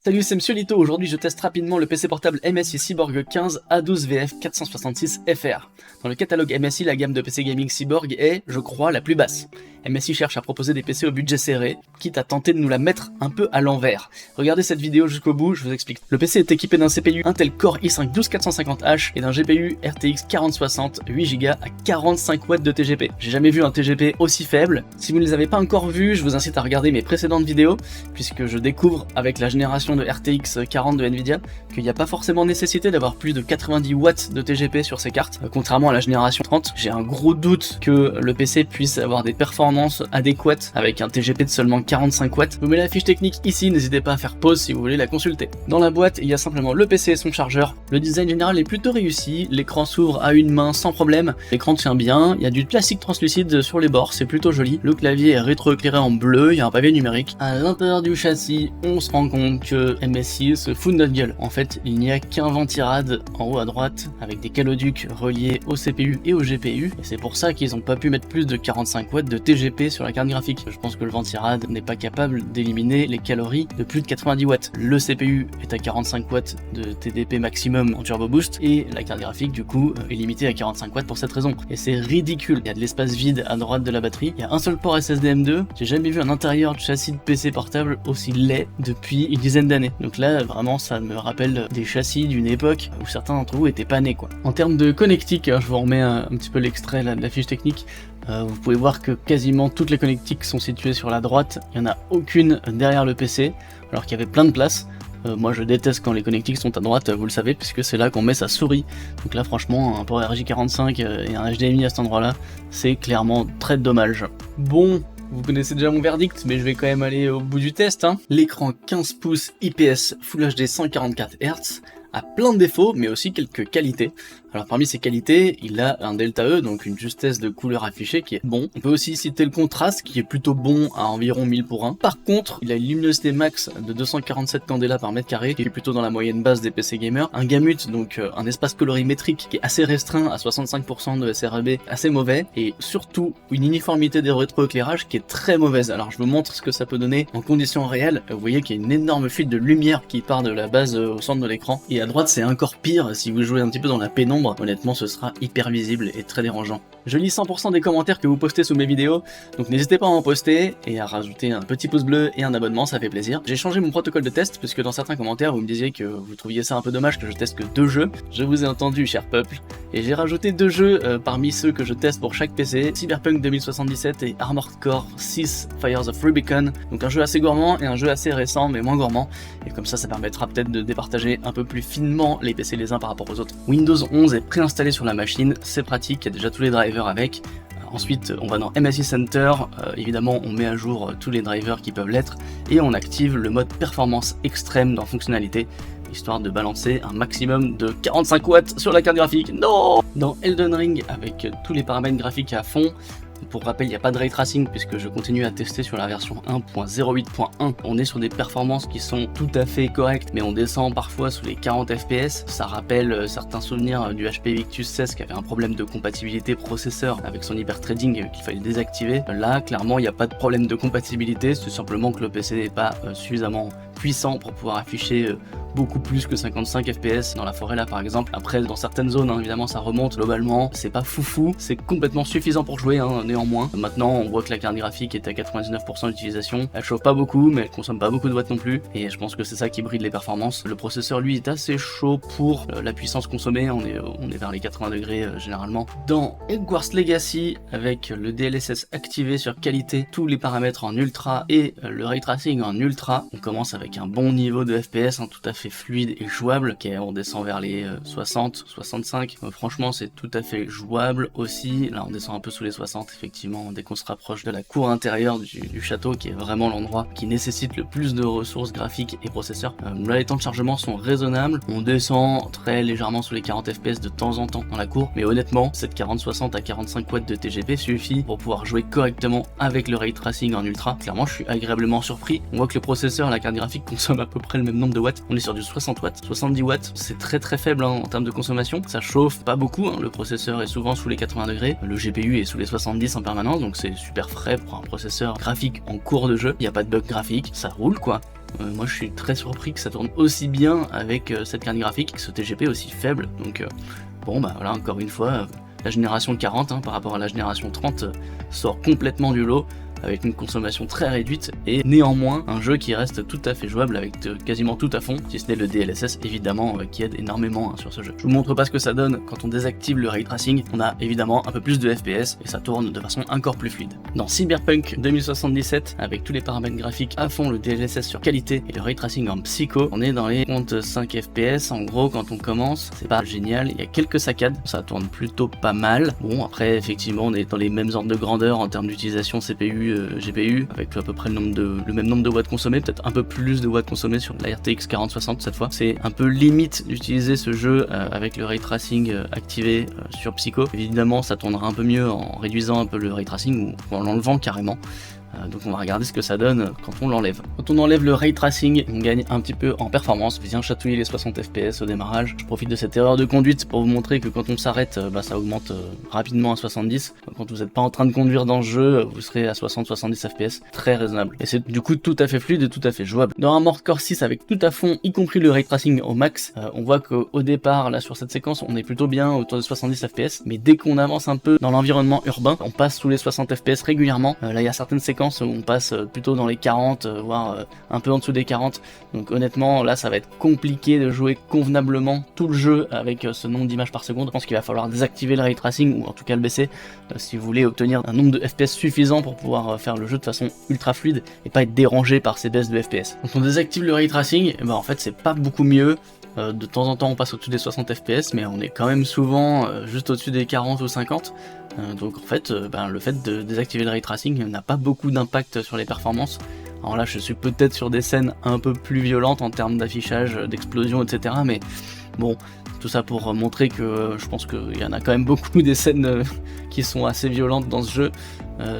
Salut, c'est Monsieur Lito. Aujourd'hui je teste rapidement le PC portable MSI Cyborg 15 A12VF 466 FR. Dans le catalogue MSI, la gamme de PC gaming Cyborg est, je crois, la plus basse. MSI cherche à proposer des PC au budget serré, quitte à tenter de nous la mettre un peu à l'envers. Regardez cette vidéo jusqu'au bout, je vous explique. Le PC est équipé d'un CPU Intel Core i5 12450H et d'un GPU RTX 4060 8Go à 45 watts de TGP. J'ai jamais vu un TGP aussi faible. Si vous ne les avez pas encore vus, je vous incite à regarder mes précédentes vidéos, puisque je découvre avec la génération de RTX 40 de Nvidia qu'il n'y a pas forcément nécessité d'avoir plus de 90 watts de TGP sur ces cartes. Contrairement à la génération 30, j'ai un gros doute que le PC puisse avoir des performances adéquates avec un TGP de seulement 45 watts. Je vous mets la fiche technique ici, n'hésitez pas à faire pause si vous voulez la consulter. Dans la boîte, il y a simplement le PC et son chargeur. Le design général est plutôt réussi, l'écran s'ouvre à une main sans problème, l'écran tient bien, il y a du plastique translucide sur les bords, c'est plutôt joli. Le clavier est rétroéclairé en bleu, il y a un pavé numérique. À l'intérieur du châssis, on se rend compte que MSI se fout de notre gueule. En fait, il n'y a qu'un ventirad en haut à droite avec des caloducs reliés au CPU et au GPU, et c'est pour ça qu'ils n'ont pas pu mettre plus de 45 watts de TGP sur la carte graphique. Je pense que le ventirad n'est pas capable d'éliminer les calories de plus de 90 watts. Le CPU est à 45 watts de TDP maximum en turbo boost et la carte graphique du coup est limitée à 45 watts pour cette raison. Et c'est ridicule. Il y a de l'espace vide à droite de la batterie, il y a un seul port SSD M2. J'ai jamais vu un intérieur de châssis de PC portable aussi laid depuis une dizaine d'années. Donc là vraiment ça me rappelle des châssis d'une époque où certains d'entre vous étaient pas nés quoi. En termes de connectique, je vous remets un petit peu l'extrait de la fiche technique. Vous pouvez voir que quasiment toutes les connectiques sont situées sur la droite, il n'y en a aucune derrière le PC, alors qu'il y avait plein de place. Moi je déteste quand les connectiques sont à droite, vous le savez, puisque c'est là qu'on met sa souris. Donc là franchement, un port RJ45 et un HDMI à cet endroit là, c'est clairement très dommage. Bon, vous connaissez déjà mon verdict, mais je vais quand même aller au bout du test. L'écran 15 pouces IPS Full HD 144 Hz a plein de défauts, mais aussi quelques qualités. Alors parmi ces qualités, il a un delta E, donc une justesse de couleur affichée qui est bon. On peut aussi citer le contraste qui est plutôt bon à environ 1000:1. Par contre, il a une luminosité max de 247 candela par mètre carré, qui est plutôt dans la moyenne basse des PC gamers. Un gamut, donc un espace colorimétrique qui est assez restreint à 65% de sRGB, assez mauvais. Et surtout, une uniformité des rétroéclairages qui est très mauvaise. Alors je vous montre ce que ça peut donner en conditions réelles. Vous voyez qu'il y a une énorme fuite de lumière qui part de la base au centre de l'écran. Et à droite, c'est encore pire si vous jouez un petit peu dans la pénombre. Honnêtement, ce sera hyper visible et très dérangeant. Je lis 100% des commentaires que vous postez sous mes vidéos, donc n'hésitez pas à en poster et à rajouter un petit pouce bleu et un abonnement, ça fait plaisir. J'ai changé mon protocole de test, puisque dans certains commentaires, vous me disiez que vous trouviez ça un peu dommage que je teste que 2 jeux. Je vous ai entendu, cher peuple, et j'ai rajouté 2 jeux parmi ceux que je teste pour chaque PC, Cyberpunk 2077 et Armored Core 6 Fires of Rubicon. Donc un jeu assez gourmand et un jeu assez récent, mais moins gourmand, et comme ça permettra peut-être de départager un peu plus finement les PC les uns par rapport aux autres. Windows 11 est préinstallé sur la machine, c'est pratique, il y a déjà tous les drivers avec. Ensuite, on va dans MSI Center, évidemment on met à jour tous les drivers qui peuvent l'être, et on active le mode performance extrême dans fonctionnalité, histoire de balancer un maximum de 45 watts sur la carte graphique. Non! Dans Elden Ring, avec tous les paramètres graphiques à fond, pour rappel, il n'y a pas de ray tracing puisque je continue à tester sur la version 1.08.1. On est sur des performances qui sont tout à fait correctes, mais on descend parfois sous les 40 fps. Ça rappelle certains souvenirs du HP Victus 16 qui avait un problème de compatibilité processeur avec son hyperthreading qu'il fallait désactiver. Là, clairement, il n'y a pas de problème de compatibilité, c'est simplement que le PC n'est pas suffisamment puissant pour pouvoir afficher beaucoup plus que 55 fps dans la forêt là par exemple. Après dans certaines zones évidemment ça remonte, globalement c'est pas foufou, c'est complètement suffisant pour jouer néanmoins. Maintenant on voit que la carte graphique est à 99% d'utilisation, elle chauffe pas beaucoup mais elle consomme pas beaucoup de watts non plus, et je pense que c'est ça qui bride les performances. Le processeur lui est assez chaud pour la puissance consommée, on est vers les 80 degrés généralement. Dans Hogwarts Legacy, avec le DLSS activé sur qualité, tous les paramètres en ultra et le ray tracing en ultra, on commence avec un bon niveau de FPS tout à fait fluide et jouable. Ok, on descend vers les 60, 65, franchement c'est tout à fait jouable aussi. Là on descend un peu sous les 60 effectivement dès qu'on se rapproche de la cour intérieure du château, qui est vraiment l'endroit qui nécessite le plus de ressources graphiques et processeurs. Là les temps de chargement sont raisonnables, on descend très légèrement sous les 40 fps de temps en temps dans la cour, mais honnêtement cette 40-60 à 45 watts de TGP suffit pour pouvoir jouer correctement avec le ray tracing en ultra. Clairement je suis agréablement surpris. On voit que le processeur, la carte graphique consomme à peu près le même nombre de watts, on est sur du 60 watts, 70 watts, c'est très faible en termes de consommation, ça chauffe pas beaucoup, le processeur est souvent sous les 80 degrés, le GPU est sous les 70 en permanence, donc c'est super frais pour un processeur graphique en cours de jeu, il n'y a pas de bug graphique, ça roule quoi. Moi je suis très surpris que ça tourne aussi bien avec cette carte graphique, ce TGP aussi faible, donc bon bah voilà, encore une fois, la génération 40 par rapport à la génération 30 sort complètement du lot, avec une consommation très réduite, et néanmoins un jeu qui reste tout à fait jouable avec quasiment tout à fond, si ce n'est le DLSS évidemment qui aide énormément sur ce jeu. Je vous montre pas ce que ça donne quand on désactive le ray tracing, on a évidemment un peu plus de FPS et ça tourne de façon encore plus fluide. Dans Cyberpunk 2077, avec tous les paramètres graphiques à fond, le DLSS sur qualité et le ray tracing en psycho, on est dans les comptes 5 FPS en gros quand on commence, c'est pas génial, il y a quelques saccades, ça tourne plutôt pas mal. Bon après effectivement on est dans les mêmes ordres de grandeur en termes d'utilisation CPU, GPU, avec à peu près le même nombre de watts consommés, peut-être un peu plus de watts consommés sur la RTX 4060 cette fois. C'est un peu limite d'utiliser ce jeu avec le ray tracing activé sur Psycho. Évidemment ça tournera un peu mieux en réduisant un peu le ray tracing ou en l'enlevant carrément. Donc on va regarder ce que ça donne quand on l'enlève. Quand on enlève le ray tracing, on gagne un petit peu en performance, vient chatouiller les 60 fps au démarrage. Je profite de cette erreur de conduite pour vous montrer que quand on s'arrête, ça augmente rapidement à 70. Quand vous n'êtes pas en train de conduire dans ce jeu, vous serez à 60-70 fps, très raisonnable. Et c'est du coup tout à fait fluide et tout à fait jouable. Dans Armored Core 6 avec tout à fond, y compris le ray tracing au max, on voit qu'au départ, là sur cette séquence, on est plutôt bien autour de 70 fps, mais dès qu'on avance un peu dans l'environnement urbain, on passe sous les 60 fps régulièrement. Là il y a certaines séquences où on passe plutôt dans les 40, voire un peu en dessous des 40, donc honnêtement là ça va être compliqué de jouer convenablement tout le jeu avec ce nombre d'images par seconde. Je pense qu'il va falloir désactiver le ray tracing, ou en tout cas le baisser, si vous voulez obtenir un nombre de FPS suffisant pour pouvoir faire le jeu de façon ultra fluide et pas être dérangé par ces baisses de FPS. Quand on désactive le ray tracing, en fait c'est pas beaucoup mieux. De temps en temps on passe au-dessus des 60 fps, mais on est quand même souvent juste au-dessus des 40 ou 50. Donc en fait, le fait de désactiver le ray tracing n'a pas beaucoup d'impact sur les performances. Alors là je suis peut-être sur des scènes un peu plus violentes en termes d'affichage, d'explosion, etc. Mais bon, tout ça pour montrer que je pense qu'il y en a quand même beaucoup des scènes qui sont assez violentes dans ce jeu.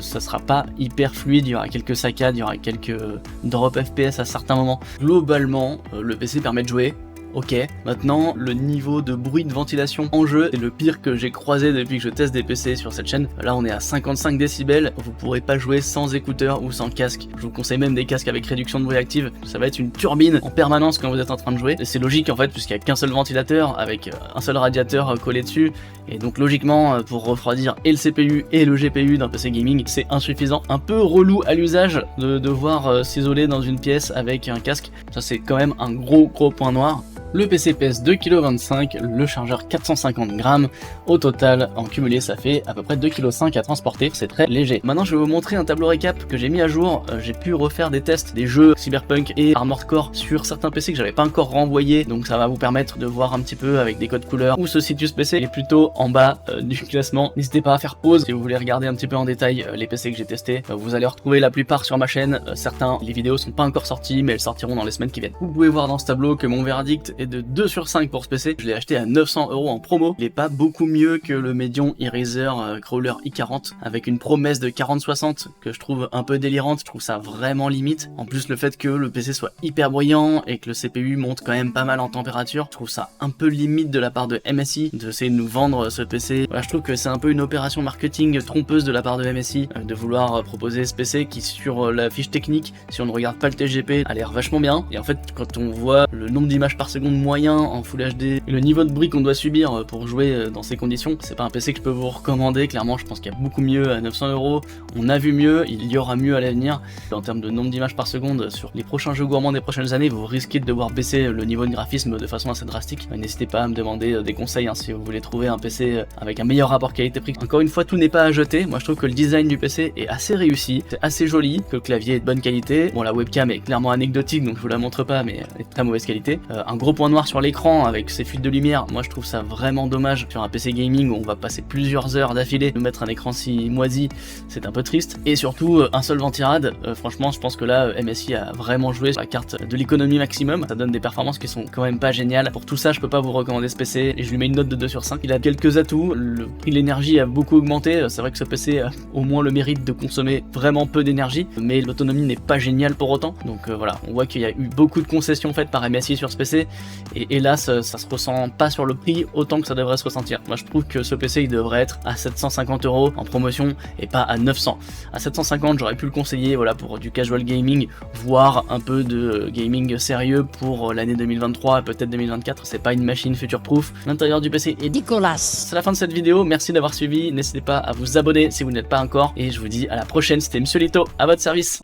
Ça sera pas hyper fluide, il y aura quelques saccades, il y aura quelques drops FPS à certains moments. Globalement, le PC permet de jouer. Ok, maintenant le niveau de bruit de ventilation en jeu est le pire que j'ai croisé depuis que je teste des PC sur cette chaîne. Là on est à 55 décibels, vous pourrez pas jouer sans écouteurs ou sans casque. Je vous conseille même des casques avec réduction de bruit active, ça va être une turbine en permanence quand vous êtes en train de jouer. Et c'est logique en fait puisqu'il n'y a qu'un seul ventilateur avec un seul radiateur collé dessus. Et donc logiquement pour refroidir et le CPU et le GPU d'un PC gaming c'est insuffisant. Un peu relou à l'usage de devoir s'isoler dans une pièce avec un casque, ça c'est quand même un gros point noir. Le PC pèse 2,25 kg, le chargeur 450 grammes. Au total, en cumulé, ça fait à peu près 2,5 kg à transporter. C'est très léger. Maintenant, je vais vous montrer un tableau récap que j'ai mis à jour. J'ai pu refaire des tests des jeux Cyberpunk et Armored Core sur certains PC que j'avais pas encore renvoyés. Donc ça va vous permettre de voir un petit peu avec des codes couleurs où se situe ce PC. Il est plutôt en bas du classement. N'hésitez pas à faire pause si vous voulez regarder un petit peu en détail les PC que j'ai testés. Vous allez retrouver la plupart sur ma chaîne. Certains, les vidéos sont pas encore sorties, mais elles sortiront dans les semaines qui viennent. Vous pouvez voir dans ce tableau que mon verdict est de 2 sur 5 pour ce PC. Je l'ai acheté à 900 € en promo. Il est pas beaucoup mieux que le Medion Eraser Crawler i40 avec une promesse de 4060 que je trouve un peu délirante. Je trouve ça vraiment limite. En plus le fait que le PC soit hyper bruyant et que le CPU monte quand même pas mal en température, je trouve ça un peu limite de la part de MSI d'essayer de nous vendre ce PC. Voilà, je trouve que c'est un peu une opération marketing trompeuse de la part de MSI de vouloir proposer ce PC qui sur la fiche technique, si on ne regarde pas le TGP, a l'air vachement bien. Et en fait quand on voit le nombre d'images par seconde moyen en Full HD et le niveau de bruit qu'on doit subir pour jouer dans ces conditions, c'est pas un PC que je peux vous recommander. Clairement je pense qu'il y a beaucoup mieux à 900 €. On a vu mieux, il y aura mieux à l'avenir. En termes de nombre d'images par seconde sur les prochains jeux gourmands des prochaines années, vous risquez de devoir baisser le niveau de graphisme de façon assez drastique. N'hésitez pas à me demander des conseils si vous voulez trouver un PC avec un meilleur rapport qualité-prix. Encore une fois, tout n'est pas à jeter. Moi je trouve que le design du PC est assez réussi, c'est assez joli, que le clavier est de bonne qualité. Bon, la webcam est clairement anecdotique donc je vous la montre pas, mais elle est de très mauvaise qualité. Un gros point noir sur l'écran avec ses fuites de lumière, moi je trouve ça vraiment dommage sur un PC gaming où on va passer plusieurs heures d'affilée, nous mettre un écran si moisi, c'est un peu triste. Et surtout un seul ventirad, franchement je pense que là MSI a vraiment joué sur la carte de l'économie maximum, ça donne des performances qui sont quand même pas géniales. Pour tout ça je peux pas vous recommander ce PC et je lui mets une note de 2 sur 5. Il a quelques atouts, le prix de l'énergie a beaucoup augmenté, c'est vrai que ce PC a au moins le mérite de consommer vraiment peu d'énergie, mais l'autonomie n'est pas géniale pour autant. Donc voilà, on voit qu'il y a eu beaucoup de concessions faites par MSI sur ce PC. et hélas ça se ressent pas sur le prix autant que ça devrait se ressentir. Moi je trouve que ce PC il devrait être à 750 € en promotion et pas à 900. À 750 j'aurais pu le conseiller, voilà, pour du casual gaming, voire un peu de gaming sérieux pour l'année 2023 et peut-être 2024, c'est pas une machine future proof. L'intérieur du PC est dégueulasse. C'est la fin de cette vidéo, merci d'avoir suivi, n'hésitez pas à vous abonner si vous n'êtes pas encore, et je vous dis à la prochaine, c'était Monsieur Lito, à votre service.